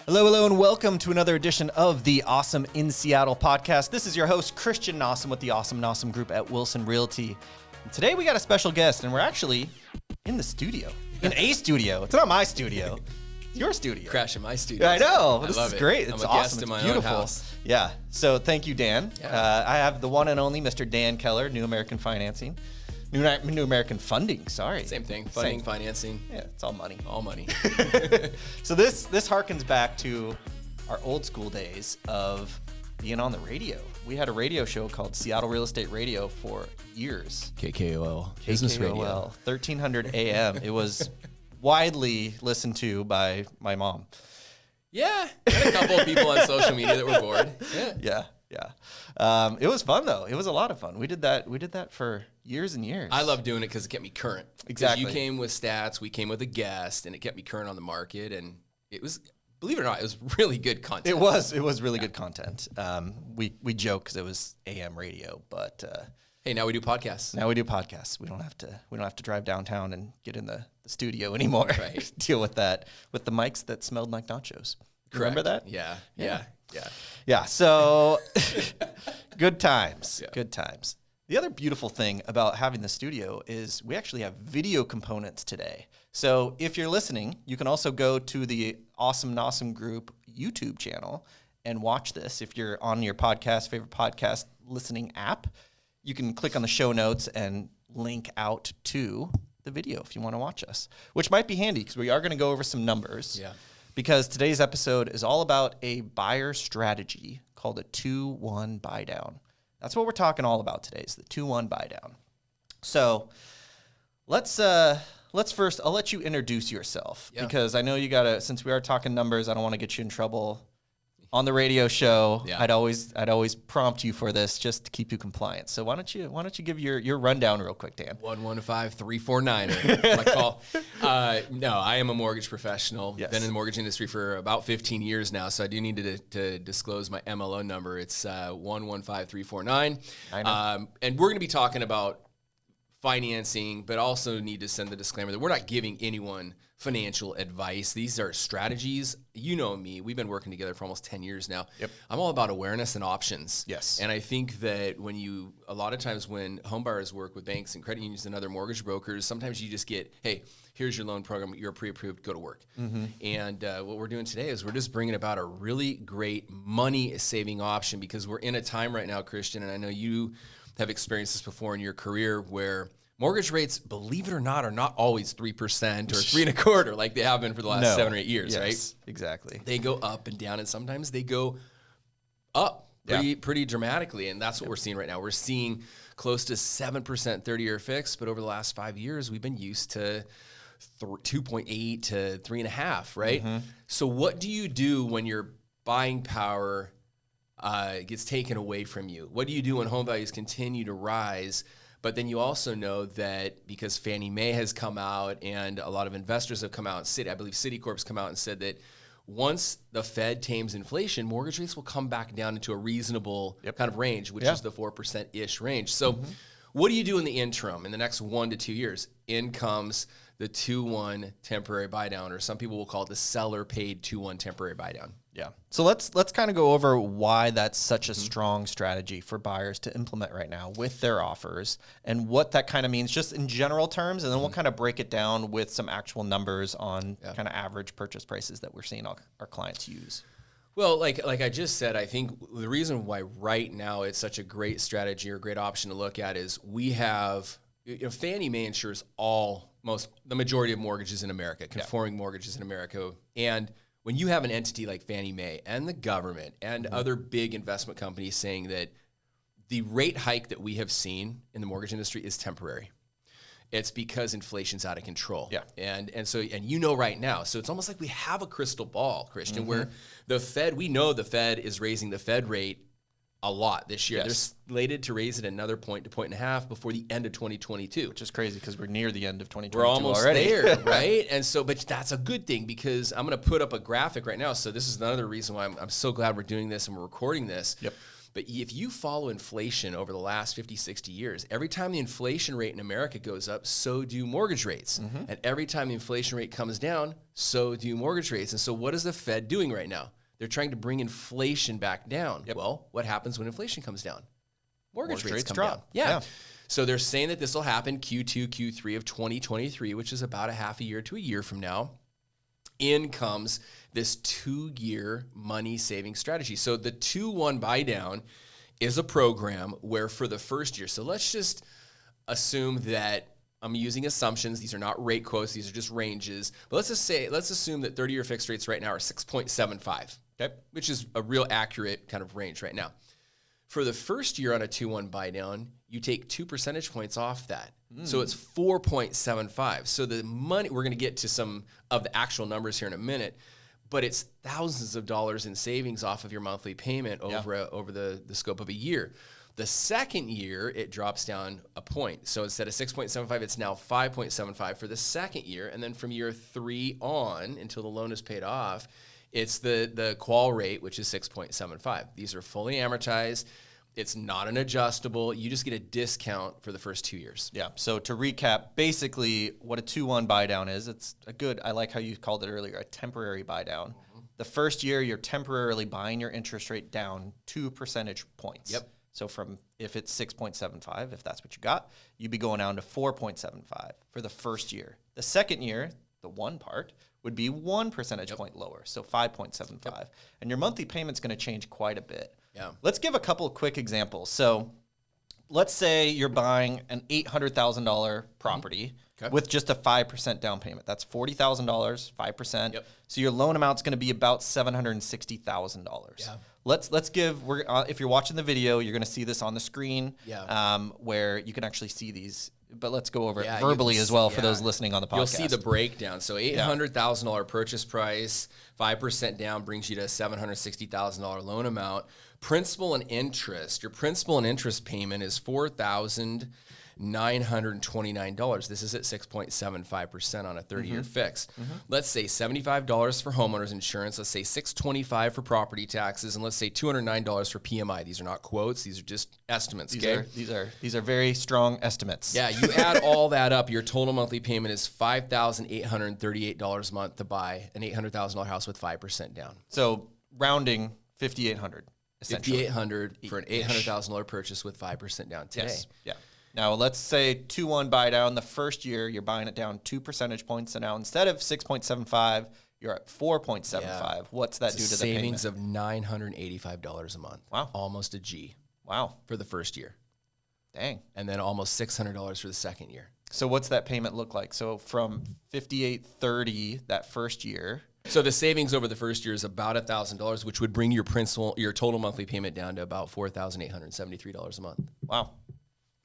Hello, and welcome to another edition of the Awesome in Seattle podcast. This is your host, Christian Nossum with the Awesome Nossum Group at Wilson Realty. And today we got a special guest, and we're actually in the studio, in a studio. It's not my studio. It's your studio. Crashing my studio. I know. This love is great. It's I'm a awesome. guest in my beautiful. own house. Yeah. So thank you, Dan. Yeah. I have the one and only Mr. Dan Keller, New American Financing. New American Funding, sorry. Same thing. Funding, financing. Yeah, it's all money. All money. So this harkens back to our old school days of being on the radio. We had a radio show called Seattle Real Estate Radio for years. KKOL. Business Radio. 1300 AM. It was widely listened to by my mom. Yeah. Had a couple of people on social media that were bored. Yeah. It was fun though. It was a lot of fun. We did that for years and years. I love doing it because it kept me current. Exactly. You came with stats, we came with a guest, and it kept me current on the market. And it was, believe it or not, it was really good content. It was really good content. We joke because it was AM radio, but hey, now we do podcasts. now we do podcasts. We don't have to drive downtown and get in the studio anymore. Right. Deal with that with the mics that smelled like nachos. Remember that? Yeah. So good times. Yeah. Good times. The other beautiful thing about having the studio is we actually have video components today. So if you're listening, you can also go to the Awesome Nossum Group YouTube channel and watch this. If you're on your favorite podcast listening app, you can click on the show notes and link out to the video if you want to watch us, which might be handy because we are going to go over some numbers. Yeah. Because today's episode is all about a buyer strategy called a 2-1 buy down. That's what we're talking all about today, is the 2-1 buy down. So let's first, I'll let you introduce yourself because I know you gotta, since we are talking numbers, I don't want to get you in trouble on the radio show. Yeah. I'd always prompt you for this just to keep you compliant. So why don't you give your rundown real quick, Dan? 115-349. My call. No, I am a mortgage professional. Yes. Been in the mortgage industry for about 15 years now, so I do need to disclose my MLO number. It's 115-349. And we're going to be talking about financing, but also need to send the disclaimer that we're not giving anyone financial advice. These are strategies. You know me. We've been working together for almost 10 years now. Yep. I'm all about awareness and options. Yes. And I think that a lot of times when home buyers work with banks and credit unions and other mortgage brokers, sometimes you just get, hey, here's your loan program. You're pre-approved. Go to work. Mm-hmm. And what we're doing today is we're just bringing about a really great money-saving option because we're in a time right now, Christian, and I know you have experienced this before in your career where mortgage rates, believe it or not, are not always 3% or 3.25% like they have been for the last 7 or 8 years, right? Exactly. They go up and down, and sometimes they go up pretty dramatically, and that's what we're seeing right now. We're seeing close to 7% 30-year fixed, but over the last 5 years, we've been used to 2.8 to 3.5, right? Mm-hmm. So what do you do when your buying power gets taken away from you? What do you do when home values continue to rise? But then you also know that because Fannie Mae has come out and a lot of investors have come out, I believe Citicorp's come out and said that once the Fed tames inflation, mortgage rates will come back down into a reasonable kind of range, which is the 4%-ish range. So what do you do in the interim in the next 1 to 2 years? In comes the 2-1 temporary buy down, or some people will call it the seller paid 2-1 temporary buy down. Yeah. So let's kind of go over why that's such a strong strategy for buyers to implement right now with their offers and what that kind of means just in general terms. And then we'll kind of break it down with some actual numbers on kind of average purchase prices that we're seeing our clients use. Well, like I just said, I think the reason why right now it's such a great strategy or great option to look at is we have, Fannie Mae insures the majority of mortgages in America, conforming mortgages in America. And when you have an entity like Fannie Mae and the government and other big investment companies saying that the rate hike that we have seen in the mortgage industry is temporary, it's because inflation's out of control. Yeah. And right now, so it's almost like we have a crystal ball, Christian, where we know the Fed is raising the Fed rate a lot this year. Yes. They're slated to raise it another point to 1.5 before the end of 2022. Which is crazy because we're near the end of 2022 We're almost already. there, right? And so, but that's a good thing because I'm going to put up a graphic right now. So this is another reason why I'm so glad we're doing this and we're recording this. Yep. But if you follow inflation over the last 50, 60 years, every time the inflation rate in America goes up, so do mortgage rates. And every time the inflation rate comes down, so do mortgage rates. And so what is the Fed doing right now? They're trying to bring inflation back down. Well, what happens when inflation comes down? Mortgage rates come drop. down. Yeah. So they're saying that this will happen Q2, Q3 of 2023, which is about a half a year to a year from now. In comes this 2-year money saving strategy. So the 2-1 buy down is a program where for the first year, so let's just assume that I'm using assumptions. These are not rate quotes. These are just ranges. But let's assume that 30-year fixed rates right now are 6.75, okay, which is a real accurate kind of range right now. For the first year on a 2-1 buy down, you take 2 percentage points off that. So it's 4.75. So the money, we're going to get to some of the actual numbers here in a minute, but it's thousands of dollars in savings off of your monthly payment over the scope of a year. The second year, it drops down a point. So instead of 6.75, it's now 5.75 for the second year. And then from year 3 on, until the loan is paid off, it's the qual rate, which is 6.75. These are fully amortized. It's not an adjustable. You just get a discount for the first 2 years. Yeah. So to recap, basically what a 2-1 buy down is, it's a good, I like how you called it earlier, a temporary buy down. The first year, you're temporarily buying your interest rate down 2 percentage points. Yep. So from, if it's 6.75, if that's what you got, you'd be going down to 4.75 for the first year. The second year, the one part, would be 1 percentage point lower, so 5.75. And your monthly payment's going to change quite a bit. Yeah. Let's give a couple of quick examples. So let's say you're buying an $800,000 property with just a 5% down payment. That's $40,000, 5%. Yep. So your loan amount's going to be about $760,000. Yeah. Let's give, if you're watching the video, you're going to see this on the screen where you can actually see these. But let's go over it verbally as well for those listening on the podcast. You'll see the breakdown. So $800,000 purchase price, 5% down brings you to a $760,000 loan amount. Principal and interest. Your principal and interest payment is $4,929. This is at 6.75% on a 30-year fixed. Let's say $75 for homeowners insurance. Let's say $625 for property taxes, and let's say $209 for PMI. These are not quotes; these are just estimates. These are very strong estimates. Yeah, you add all that up, your total monthly payment is $5,838 a month to buy an $800,000 house with 5% down. So rounding $5,800. $5,800 for an $800,000 purchase with 5% down today. Yes. Yeah. Now, let's say 2-1 buy down. The first year, you're buying it down 2 percentage points. So now instead of 6.75, you're at 4.75. Yeah. What's that do to the payment? Savings of $985 a month. Wow. Almost a G. Wow. For the first year. Dang. And then almost $600 for the second year. So what's that payment look like? So from $5,830 that first year. So the savings over the first year is about $1,000, which would bring your total monthly payment down to about $4,873 a month. Wow.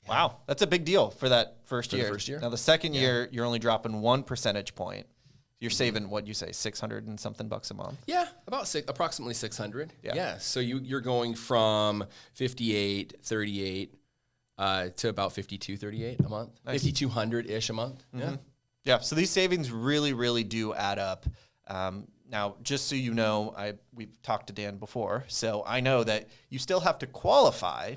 Yeah. Wow. That's a big deal for that first year. Now the second year, you're only dropping 1 percentage point. You're saving, what'd you say, 600 and something bucks a month? Yeah, approximately 600. Yeah. So you're going from $5,838 to about $5,238 a month. Nice. $5,200-ish a month. Yeah. Yeah. So these savings really, really do add up. Now, just so you know, we've talked to Dan before, so I know that you still have to qualify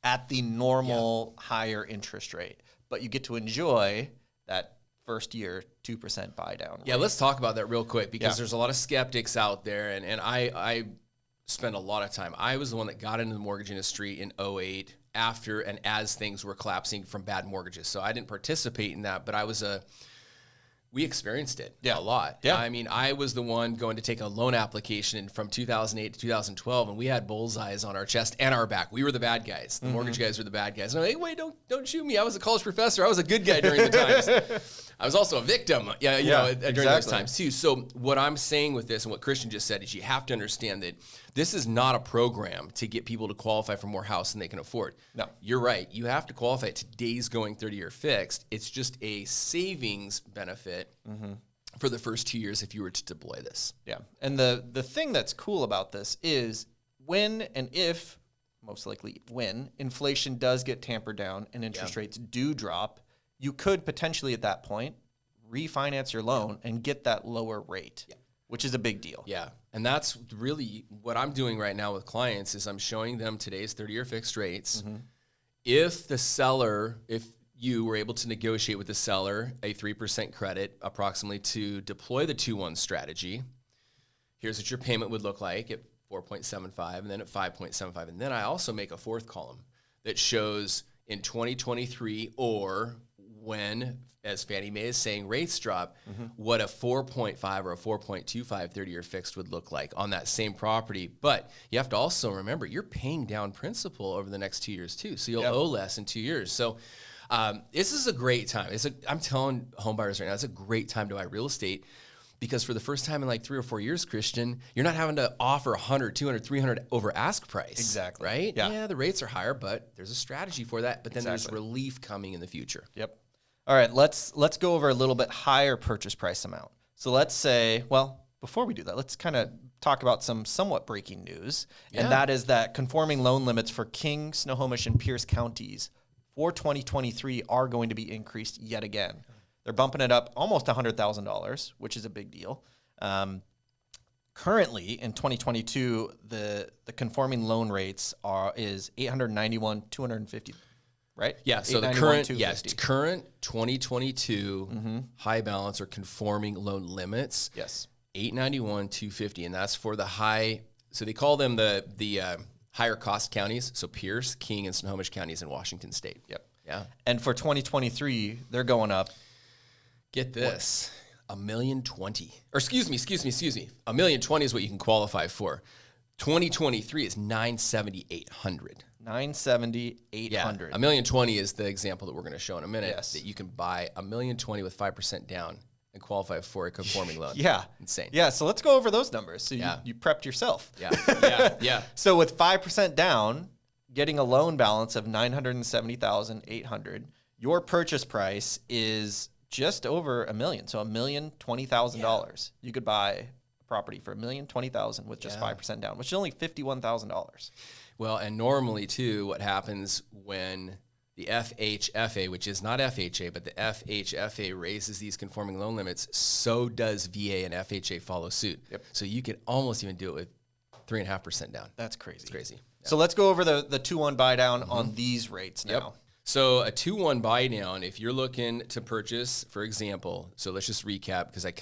at the normal higher interest rate, but you get to enjoy that first year 2% buy down. Yeah, let's talk about that real quick because there's a lot of skeptics out there, and I spent a lot of time. I was the one that got into the mortgage industry in 2008 after and as things were collapsing from bad mortgages. So I didn't participate in that, but we experienced it a lot. Yeah. I mean, I was the one going to take a loan application from 2008 to 2012, and we had bullseyes on our chest and our back. We were the bad guys. The mortgage guys were the bad guys. And I'm like, hey, wait, don't shoot me. I was a college professor. I was a good guy during the times. I was also a victim, during those times too. So what I'm saying with this and what Christian just said is you have to understand that this is not a program to get people to qualify for more house than they can afford. No. You're right. You have to qualify at today's going 30-year fixed. It's just a savings benefit for the first 2 years if you were to deploy this. Yeah. And the thing that's cool about this is when and if, most likely when, inflation does get tampered down and interest rates do drop, you could potentially at that point refinance your loan and get that lower rate. Yeah. which is a big deal. Yeah. And that's really what I'm doing right now with clients is I'm showing them today's 30-year fixed rates. If you were able to negotiate with the seller a 3% credit approximately to deploy the 2-1 strategy, here's what your payment would look like at 4.75 and then at 5.75. And then I also make a fourth column that shows in 2023 or when, as Fannie Mae is saying, rates drop, what a 4.5 or a 4.25 30-year fixed would look like on that same property. But you have to also remember, you're paying down principal over the next 2 years too. So you'll owe less in 2 years. So this is a great time. I'm telling home buyers right now, it's a great time to buy real estate because for the first time in like 3 or 4 years, Christian, you're not having to offer 100, 200, 300 over ask price. Exactly. Right? Yeah. The rates are higher, but there's a strategy for that. But then there's relief coming in the future. Yep. All right, let's go over a little bit higher purchase price amount. So let's say, well, before we do that, let's kind of talk about some somewhat breaking news, and that is that conforming loan limits for King, Snohomish, and Pierce counties for 2023 are going to be increased yet again. They're bumping it up almost $100,000, which is a big deal. Currently, in 2022, the conforming loan rates is $891,250. Right? Yeah, so the current 2022 high balance or conforming loan limits. Yes. $891,250, and that's for the high, so they call them the higher cost counties, so Pierce, King, and Snohomish counties in Washington State. Yep. Yeah. And for 2023, they're going up. Get this, $1,020,000. Or excuse me, $1,020,000 is what you can qualify for. 2023 is $978,000. $970,800. Yeah, $1,020,000 is the example that we're going to show in a minute. Yes. That you can buy $1,020,000 with 5% down and qualify for a conforming loan. Yeah, insane. Yeah, so let's go over those numbers. So you prepped yourself. Yeah. So with 5% down, getting a loan balance of $970,800, your purchase price is just over $1 million. So $1,020,000. You could buy a property for $1,020,000 with just 5% down, which is only $51,000. Well, and normally, too, what happens when the FHFA, which is not FHA, but the FHFA raises these conforming loan limits, so does VA and FHA follow suit. Yep. So you could almost even do it with 3.5% down. That's crazy. It's crazy. Yeah. So let's go over the 2-1 buy down on these rates now. Yep. So a 2-1 buy down, if you're looking to purchase, for example, so let's just recap because I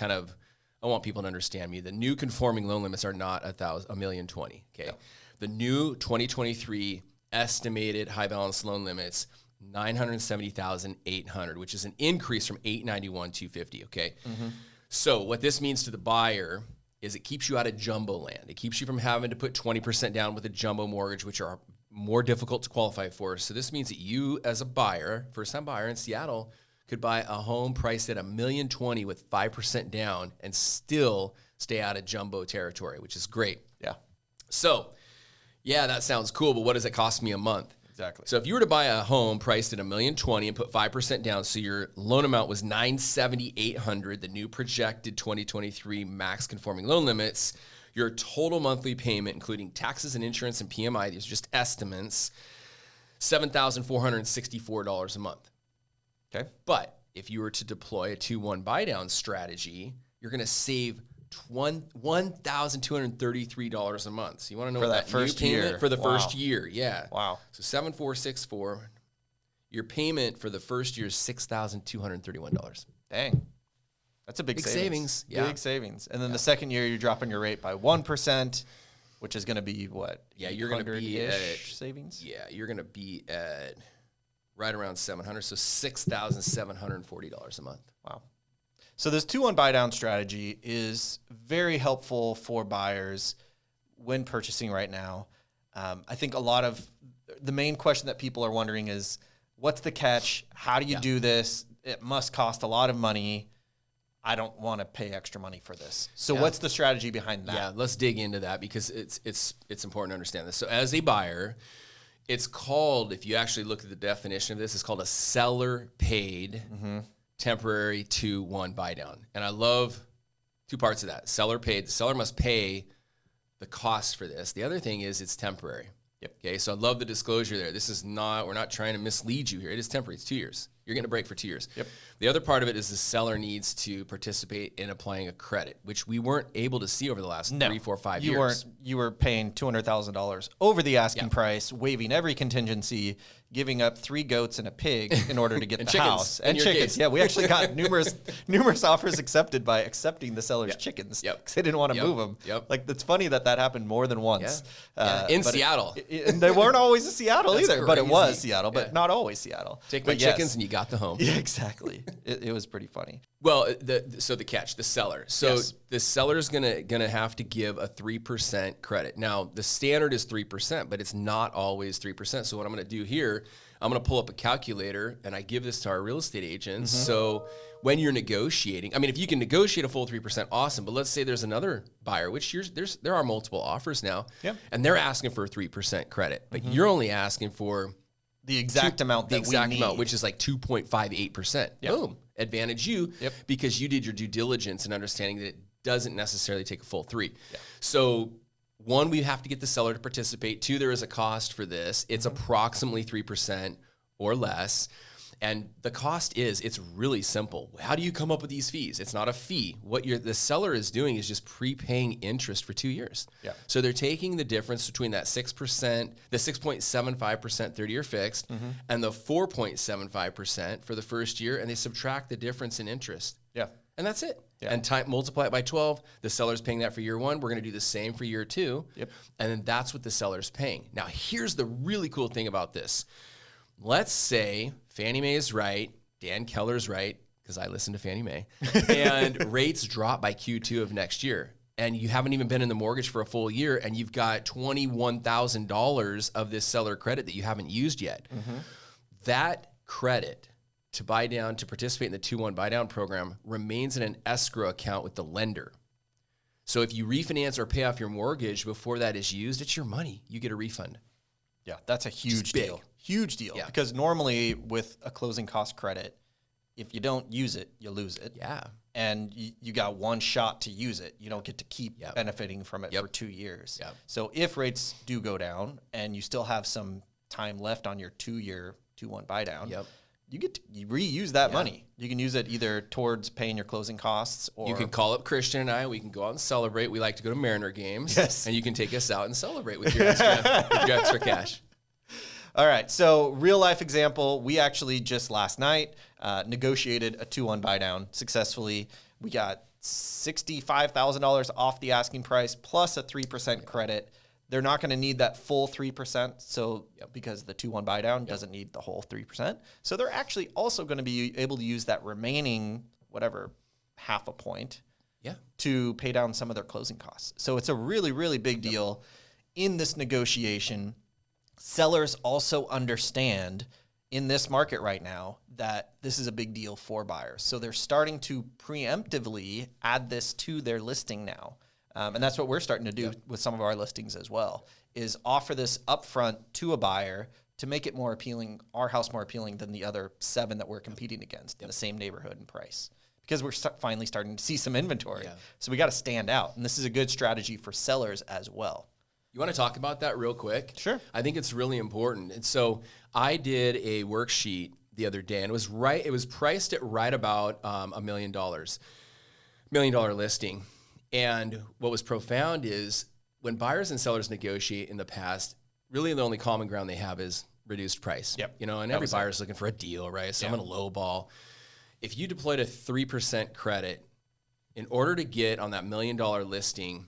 want people to understand me. The new conforming loan limits are not $1,020,000. Okay. Yep. The new 2023 estimated high balance loan limits, $970,800, which is an increase from $891,250. Okay. So what this means to the buyer is it keeps you out of jumbo land. It keeps you from having to put 20% down with a jumbo mortgage, which are more difficult to qualify for. So this means that you, as a buyer, first-time buyer in Seattle, could buy a home priced at $1,020,000 with 5% down and still stay out of jumbo territory, which is great. Yeah. So, yeah, that sounds cool, but what does it cost me a month? Exactly. So if you were to buy a home priced at $1,020,000 and put 5% down, so your loan amount was $970,800, the new projected 2023 max conforming loan limits, your total monthly payment, including taxes and insurance and PMI, these are just estimates, $7,464 a month. Okay. But if you were to deploy a 2-1 buy down strategy, you're going to save $1,233 a month. So you want to know for what that first year for the first year? Yeah. Wow. So 7,464. Your payment for the first year is $6,231. Dang. That's a big savings. Yeah. Big savings. And then the second year, you're dropping your rate by 1%, which is going to be what? Yeah, you're going to be at savings. Yeah, you're going to be at right around $700, so $6,740 a month. Wow. So this 2-1 buy down strategy is very helpful for buyers when purchasing right now. I think a lot of the main question that people are wondering is, what's the catch? How do you do this? It must cost a lot of money. I don't want to pay extra money for this. So what's the strategy behind that? Yeah, let's dig into that because it's important to understand this. So as a buyer, it's called, if you actually look at the definition of this, it's called a seller paid temporary 2-1 buy down. And I love two parts of that. Seller paid, the seller must pay the cost for this. The other thing is it's temporary. Yep. Okay, so I love the disclosure there. This is not, we're not trying to mislead you here. It is temporary. It's 2 years. You're getting a break for 2 years. Yep. The other part of it is the seller needs to participate in applying a credit, which we weren't able to see over the last 3, 4, 5 years. You were paying $200,000 over the asking price, waiving every contingency, giving up 3 goats and a pig in order to get the chickens, house. And chickens. Case. Yeah, we actually got numerous offers accepted by accepting the seller's chickens because they didn't want to move them. Like, it's funny that happened more than once. In Seattle. And they weren't always in Seattle either, crazy. but it was Seattle, but not always Seattle. Take my chickens and you got the home. Yeah, exactly. It was pretty funny. Well, so the catch, the seller. So the seller's gonna have to give a 3% credit. Now, the standard is 3%, but it's not always 3%. So what I'm gonna do here, I'm going to pull up a calculator, and I give this to our real estate agents. So when you're negotiating, I mean, if you can negotiate a full 3%, awesome. But let's say there's another buyer, which there are multiple offers now, and they're asking for a 3% credit, but you're only asking for the exact amount that we need, which is like 2.58%. Boom, advantage you because you did your due diligence and understanding that it doesn't necessarily take a full 3. So 1, we have to get the seller to participate. 2, there is a cost for this. It's approximately 3% or less. And the cost it's really simple. How do you come up with these fees? It's not a fee. What the seller is doing is just prepaying interest for 2 years. So they're taking the difference between that 6%, the 6.75% 30-year fixed, and the 4.75% for the first year, and they subtract the difference in interest. And that's it. And multiply it by 12. The seller's paying that for year 1. We're going to do the same for year 2. And then that's what the seller's paying. Now, here's the really cool thing about this. Let's say Fannie Mae is right, Dan Keller's right, because I listen to Fannie Mae, and rates drop by Q2 of next year. And you haven't even been in the mortgage for a full year, and you've got $21,000 of this seller credit that you haven't used yet. That credit to buy down, to participate in the 2-1 buy down program remains in an escrow account with the lender. So if you refinance or pay off your mortgage before that is used, it's your money. You get a refund. Yeah, that's a huge deal. Huge deal. Because normally with a closing cost credit, if you don't use it, you lose it. And you got one shot to use it. You don't get to keep benefiting from it for 2 years. So if rates do go down and you still have some time left on your 2-year 2-1 buy down, you get to reuse that money. You can use it either towards paying your closing costs, or you can call up Christian and I. We can go out and celebrate. We like to go to Mariner games, and you can take us out and celebrate with your extra cash. All right. So real life example, we actually just last night negotiated a 2-1 buy down successfully. We got $65,000 off the asking price plus a 3% credit. They're not going to need that full 3%, so because the 2-1 buy down doesn't need the whole 3%. So they're actually also going to be able to use that remaining, whatever, half a point to pay down some of their closing costs. So it's a really, really big deal in this negotiation. Sellers also understand in this market right now that this is a big deal for buyers. So they're starting to preemptively add this to their listing now. And that's what we're starting to do with some of our listings as well, is offer this upfront to a buyer to make it more appealing, our house more appealing than the other 7 that we're competing against in the same neighborhood and price. Because we're finally starting to see some inventory. So we got to stand out. And this is a good strategy for sellers as well. You want to talk about that real quick? Sure. I think it's really important. And so I did a worksheet the other day, and it was priced at right about $1 million, $1 million listing. And what was profound is when buyers and sellers negotiate in the past, really the only common ground they have is reduced price. And every buyer's looking for a deal, right? So I'm going to lowball. If you deployed a 3% credit in order to get on that $1 million listing,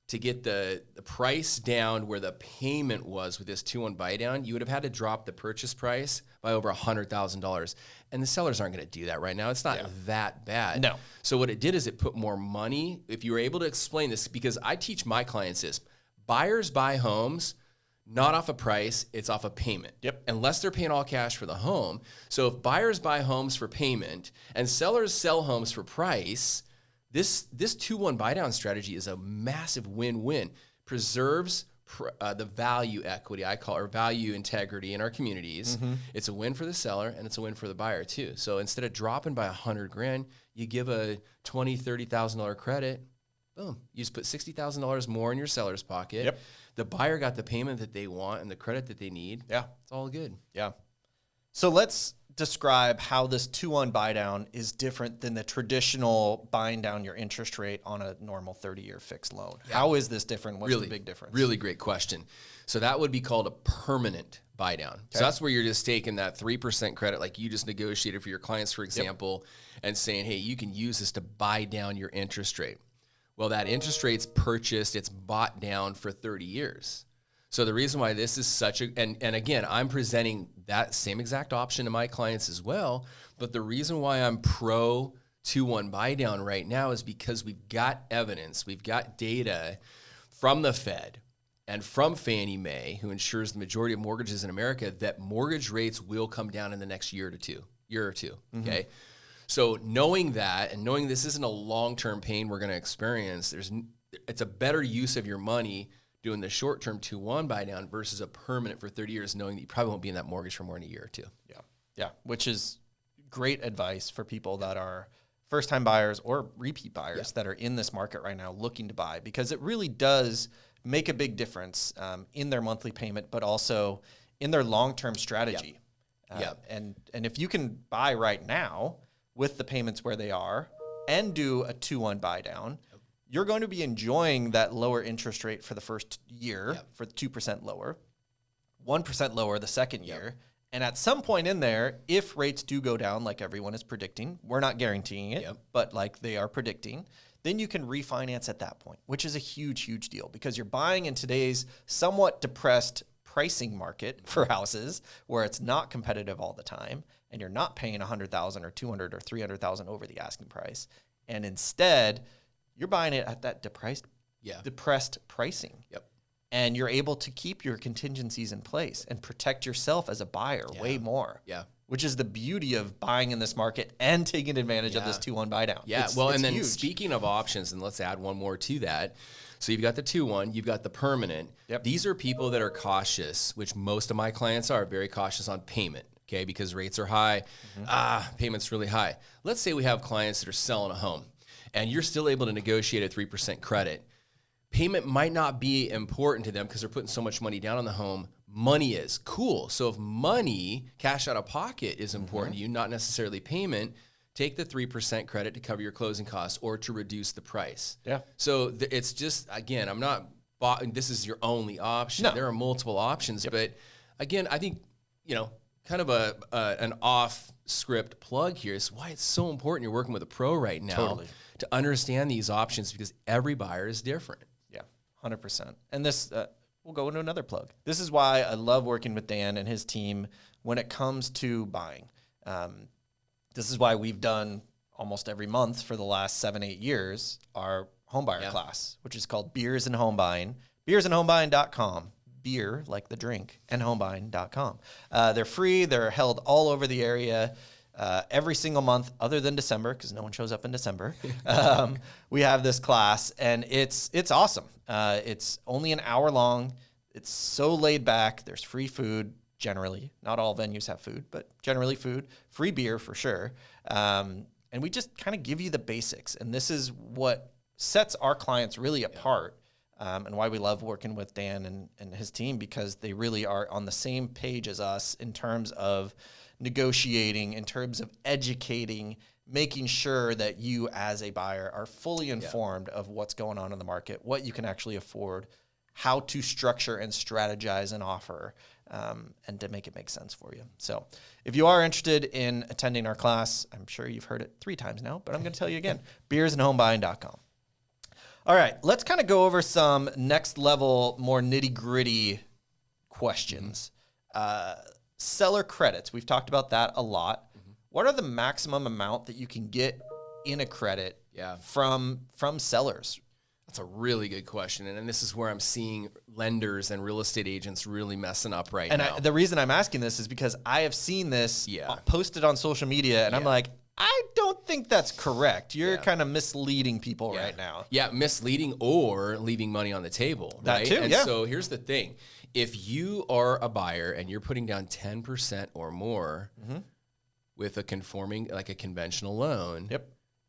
to get the price down where the payment was with this 2-1 buy down, you would have had to drop the purchase price by over $100,000. And the sellers aren't going to do that right now. It's not that bad. No. So what it did is it put more money. If you were able to explain this, because I teach my clients this, buyers buy homes not off a price, it's off a payment. Unless they're paying all cash for the home. So if buyers buy homes for payment and sellers sell homes for price, this 2-1 buy down strategy is a massive win-win. Preserves the value equity, I call, or value integrity in our communities. It's a win for the seller and it's a win for the buyer too. So instead of dropping by $100,000, you give a $20,000-$30,000 credit. Boom! You just put $60,000 more in your seller's pocket. The buyer got the payment that they want and the credit that they need. It's all good. So let's describe how this 2-1 buy down is different than the traditional buying down your interest rate on a normal 30-year fixed loan? Yeah. How is this different? What's the big difference? Really great question. So that would be called a permanent buy down. Okay. So that's where you're just taking that 3% credit like you just negotiated for your clients, for example, and saying, hey, you can use this to buy down your interest rate. Well, that interest rate's purchased, it's bought down for 30 years. So the reason why this is such a, and again, I'm presenting that same exact option to my clients as well, but the reason why I'm pro 2-1 buy down right now is because we've got evidence, we've got data from the Fed and from Fannie Mae, who insures the majority of mortgages in America, that mortgage rates will come down in the next year or two, okay? So knowing that and knowing this isn't a long-term pain we're going to experience, it's a better use of your money doing the short-term 2-1 buy down versus a permanent for 30 years, knowing that you probably won't be in that mortgage for more than a year or two. Yeah, which is great advice for people that are first-time buyers or repeat buyers that are in this market right now looking to buy, because it really does make a big difference in their monthly payment, but also in their long-term strategy. And if you can buy right now with the payments where they are and do a 2-1 buy down, you're going to be enjoying that lower interest rate for the first year, for 2% lower, 1% lower the second year. And at some point in there, if rates do go down like everyone is predicting, we're not guaranteeing it, but like they are predicting, then you can refinance at that point, which is a huge, huge deal, because you're buying in today's somewhat depressed pricing market for houses where it's not competitive all the time, and you're not paying $100,000 or $200,000 or $300,000 over the asking price. And instead, you're buying it at that depressed pricing. And you're able to keep your contingencies in place and protect yourself as a buyer way more. Which is the beauty of buying in this market and taking advantage of this 2-1 buy down. It's and then huge. Speaking of options, and let's add one more to that. So you've got the 2-1, you've got the permanent. These are people that are cautious, which most of my clients are very cautious on payment. Okay, because rates are high, payment's really high. Let's say we have clients that are selling a home, and you're still able to negotiate a 3% credit. Payment might not be important to them because they're putting so much money down on the home. Money is cool. So if money, cash out of pocket, is important to you, not necessarily payment, take the 3% credit to cover your closing costs or to reduce the price. So it's just, again, this is your only option. No. There are multiple options, but again, I think, kind of an off-script plug here is why it's so important you're working with a pro right now to understand these options, because every buyer is different. 100%. And this, we'll go into another plug. This is why I love working with Dan and his team when it comes to buying. This is why we've done almost every month for the last 7-8 years our homebuyer class, which is called Beers and Home Buying, beersandhomebuying.com. Beer, like the drink, and homebuying.com. They're free. They're held all over the area every single month other than December, because no one shows up in December. We have this class, and it's awesome. It's only an hour long. It's so laid back. There's free food, generally. Not all venues have food, but generally food. Free beer for sure. And we just kind of give you the basics. And this is what sets our clients really apart. And why we love working with Dan and his team, because they really are on the same page as us in terms of negotiating, in terms of educating, making sure that you as a buyer are fully informed of what's going on in the market, what you can actually afford, how to structure and strategize an offer, and to make it make sense for you. So if you are interested in attending our class, I'm sure you've heard it 3 times now, but I'm going to tell you again, beersandhomebuying.com. All right, let's kind of go over some next level, more nitty gritty questions. Seller credits, we've talked about that a lot. What are the maximum amount that you can get in a credit from sellers? That's a really good question. And this is where I'm seeing lenders and real estate agents really messing up right now. The reason I'm asking this is because I have seen this posted on social media, and I'm like, I don't think that's correct. You're kind of misleading people right now. Misleading or leaving money on the table. That right? too, and so here's the thing. If you are a buyer and you're putting down 10% or more with a conforming, like a conventional loan,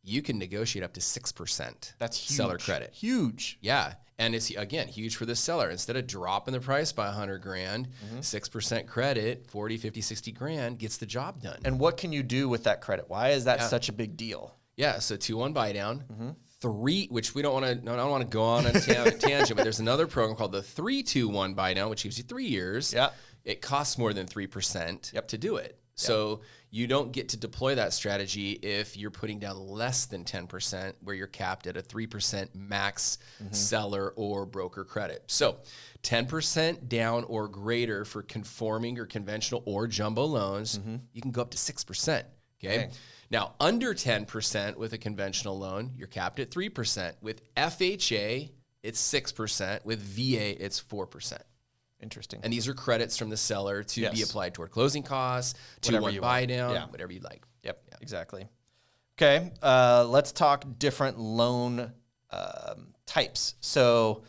you can negotiate up to 6%. That's huge. Seller credit. Huge. Yeah. And it's, again, huge for the seller. Instead of dropping the price by 100 grand, 6% credit, 40, 50, 60 grand gets the job done. And what can you do with that credit? Why is that such a big deal? Yeah. So 2-1 buy down. 3, which we don't want to, I don't want to go on a tangent, but there's another program called the 3-2-1 buy down, which gives you 3 years. Yeah. It costs more than 3% to do it. So you don't get to deploy that strategy if you're putting down less than 10%, where you're capped at a 3% max seller or broker credit. So 10% down or greater for conforming or conventional or jumbo loans, you can go up to 6%. Okay. Now, under 10% with a conventional loan, you're capped at 3%. With FHA, it's 6%. With VA, it's 4%. Interesting. And these are credits from the seller to be applied toward closing costs, 2-1 buy down, whatever you'd like. Yep, exactly. Okay, let's talk different loan types. So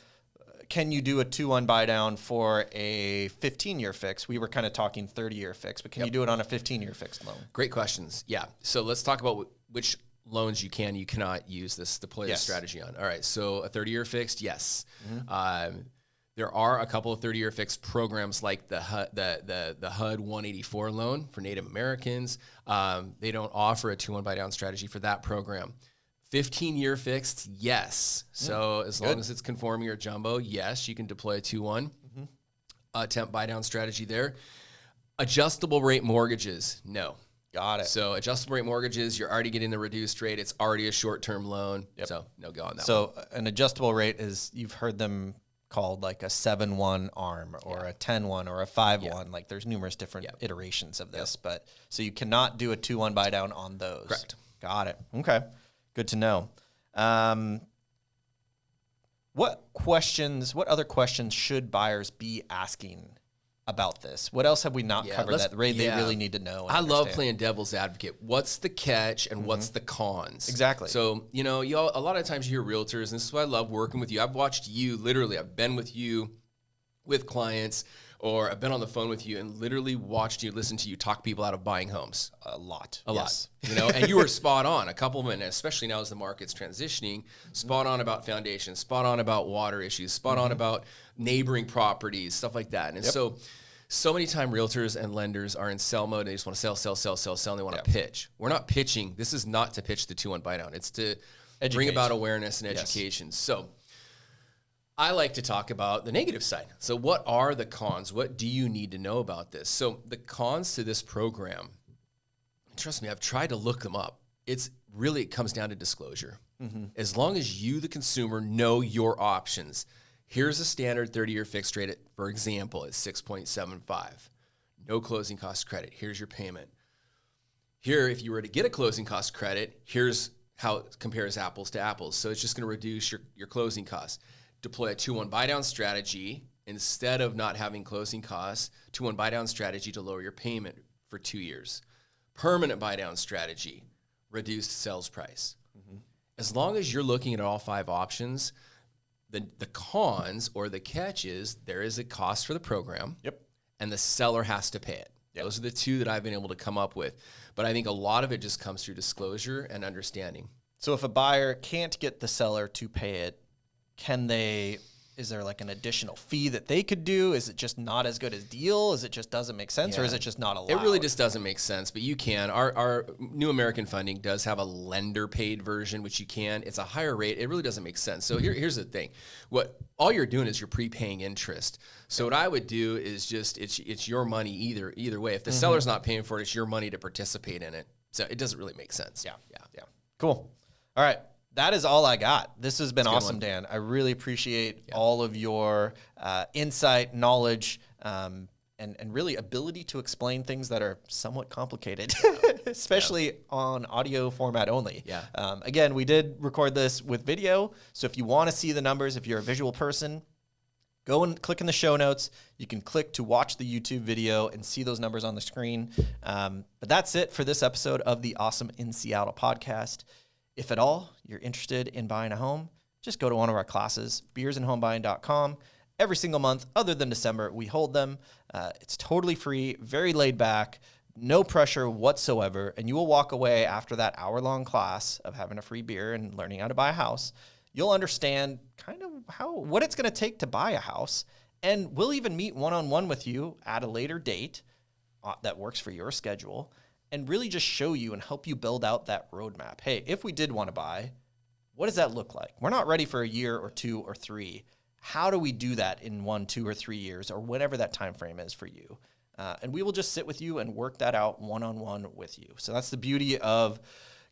can you do a 2-1 buy down for a 15-year fix? We were kind of talking 30-year fix, but can you do it on a 15-year fixed loan? Great questions. Yeah. So let's talk about which loans you cannot use this deploy this strategy on. All right. So a 30-year fixed, yes. There are a couple of 30-year fixed programs like the HUD 184 loan for Native Americans. They don't offer a 2-1 buy down strategy for that program. 15-year fixed, yes. So as long as it's conforming or jumbo, yes, you can deploy a 2-1 temp buy down strategy there. Adjustable rate mortgages, no. Got it. So adjustable rate mortgages, you're already getting the reduced rate. It's already a short-term loan. So no go on that one. So an adjustable rate is, you've heard them called like a 7-1 ARM or a 10-1 or a 5-1. Like there's numerous different iterations of this, but so you cannot do a 2-1 buy down on those. Correct. Got it. Okay. Good to know. What other questions should buyers be asking about this? What else have we not covered that they really need to know? I love playing devil's advocate. What's the catch and what's the cons? Exactly. So, a lot of times you hear realtors, and this is why I love working with you. I've watched you, literally, I've been with you with clients, or I've been on the phone with you and literally watched you, listen to you talk people out of buying homes. A lot. And you were spot on. A couple of them, especially now as the market's transitioning, spot on about foundations, spot on about water issues, spot on about neighboring properties, stuff like that. And so many time realtors and lenders are in sell mode. They just want to sell, and they want to pitch. We're not pitching. This is not to pitch the 2-1 buy down. It's to bring about awareness and education. So I like to talk about the negative side. So what are the cons? What do you need to know about this? So the cons to this program, trust me, I've tried to look them up. It comes down to disclosure. As long as you, the consumer, know your options. Here's a standard 30-year fixed rate, for example, at 6.75. No closing cost credit. Here's your payment. Here, if you were to get a closing cost credit, here's how it compares apples to apples. So it's just going to reduce your closing costs. Deploy a 2-1 buy down strategy instead of not having closing costs. 2-1 buy down strategy to lower your payment for 2 years. Permanent buy down strategy, reduced sales price. As long as you're looking at all 5 options, the cons or the catch is there is a cost for the program. And the seller has to pay it. Those are the 2 that I've been able to come up with. But I think a lot of it just comes through disclosure and understanding. So if a buyer can't get the seller to pay it, is there like an additional fee that they could do? Is it just not as good a deal? Is it just doesn't make sense, or is it just not allowed? It really just doesn't make sense, but you can. Our New American Funding does have a lender paid version, which you can. It's a higher rate. It really doesn't make sense. So here's the thing. All you're doing is you're prepaying interest. So what I would do is just, it's your money either way. If the seller's not paying for it, it's your money to participate in it. So it doesn't really make sense. Yeah. Cool. All right. That is all I got. This has been awesome, Dan. I really appreciate all of your insight, knowledge, and really ability to explain things that are somewhat complicated, especially on audio format only. Again, we did record this with video, so if you want to see the numbers, if you're a visual person, go and click in the show notes. You can click to watch the YouTube video and see those numbers on the screen. But that's it for this episode of the Awesome in Seattle podcast. If at all you're interested in buying a home, just go to one of our classes, beersandhomebuying.com. Every single month, other than December, we hold them. It's totally free, very laid back. no pressure whatsoever, and you will walk away after that hour-long class of having a free beer and learning how to buy a house. You'll understand kind of what it's going to take to buy a house, and we'll even meet one-on-one with you at a later date that works for your schedule, and really just show you and help you build out that roadmap. Hey, if we did want to buy, what does that look like? We're not ready for a year or 2 or 3. How do we do that in 1, 2, or 3 years, or whatever that time frame is for you? And we will just sit with you and work that out one-on-one with you. So that's the beauty of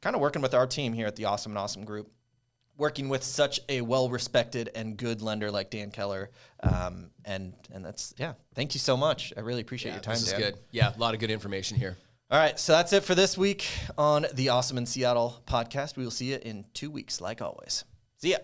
kind of working with our team here at the Awesome Nossum Group, working with such a well-respected and good lender like Dan Keller. And that's, thank you so much. I really appreciate your time, this is Dan. good. Yeah, a lot of good information here. All right, so that's it for this week on the Awesome in Seattle podcast. We will see you in 2 weeks, like always. See ya.